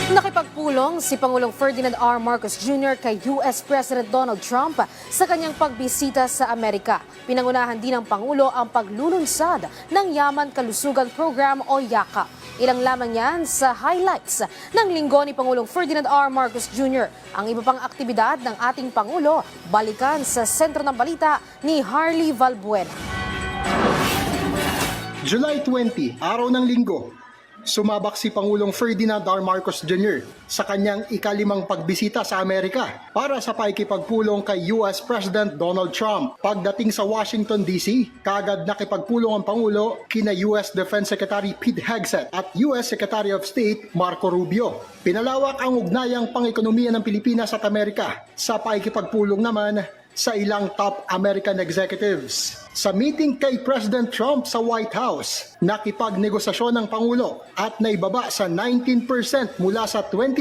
Nakipagpulong si Pangulong Ferdinand R. Marcos Jr. kay US President Donald Trump sa kanyang pagbisita sa Amerika. Pinangunahan din ng Pangulo ang paglulunsad ng Yaman Kalusugan Program o YAKAP. Ilang lamang yan sa highlights ng linggo ni Pangulong Ferdinand R. Marcos Jr. Ang iba pang aktibidad ng ating Pangulo, balikan sa sentro ng balita ni Harley Valbuena. July 20, araw ng linggo, sumabak si Pangulong Ferdinand R. Marcos Jr. sa kanyang ikalimang pagbisita sa Amerika para sa pakikipagpulong kay US President Donald Trump. Pagdating sa Washington, D.C., kaagad nakipagpulong ang Pangulo kina US Defense Secretary Pete Hegseth at US Secretary of State Marco Rubio. Pinalawak ang ugnayang pang-ekonomiya ng Pilipinas at Amerika sa pakikipagpulong naman sa ilang top American executives. Sa meeting kay President Trump sa White House, nakipagnegosasyon ng Pangulo at naibaba sa 19% mula sa 20%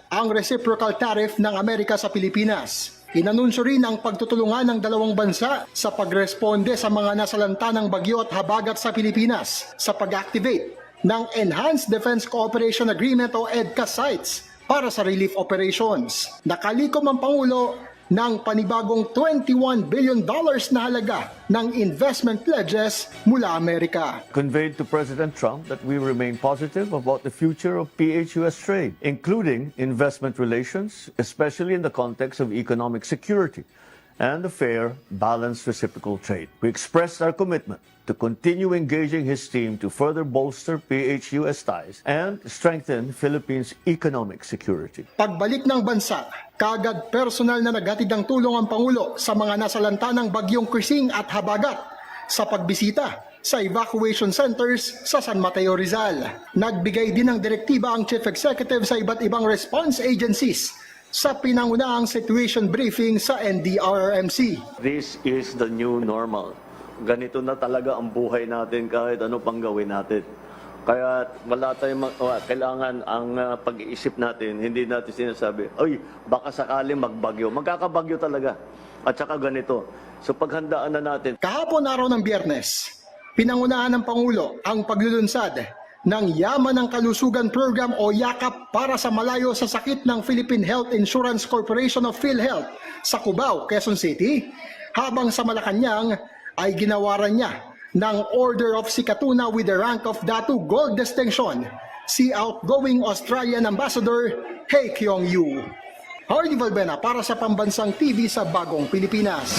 ang reciprocal tariff ng Amerika sa Pilipinas. Inanunsyo rin ang pagtutulungan ng dalawang bansa sa pagresponde sa mga nasalanta ng bagyo at habagat sa Pilipinas sa pag-activate ng Enhanced Defense Cooperation Agreement o EDCA sites para sa relief operations. Nakalikom ang Pangulo ng panibagong $21 billion na halaga ng investment pledges mula Amerika. Conveyed to President Trump that we remain positive about the future of PH-US trade, including investment relations, especially in the context of economic security and a fair, balanced reciprocal trade. We expressed our commitment to continue engaging his team to further bolster PH-US ties and strengthen Philippines' economic security. Pagbalik ng bansa, kaagad personal na naghatid ng tulong ang Pangulo sa mga nasalanta ng bagyong Krising at habagat sa pagbisita sa evacuation centers sa San Mateo, Rizal. Nagbigay din ng direktiba ang Chief Executive sa iba't ibang response agencies sa pinangunahang situation briefing sa NDRRMC. This is the new normal. Ganito na talaga ang buhay natin kahit ano pang gawin natin. Kaya wala tayong kailangan ang pag-iisip natin, hindi natin sinasabi, "Oy, baka sakaling magbagyo." Magkakabagyo talaga. At saka ganito. So paghandaan na natin. Kahapon araw ng Biyernes, pinangunahan ng Pangulo ang paglulunsad ng Yaman ng Kalusugan Program o YAKAP para sa malayo sa sakit ng Philippine Health Insurance Corporation of PhilHealth sa Cubao, Quezon City, habang sa Malacanang ay ginawaran niya ng Order of Sikatuna with the rank of Datu Gold Distinction si outgoing Australian Ambassador He Kyong Yu. Harley Valbuena para sa Pambansang TV sa Bagong Pilipinas.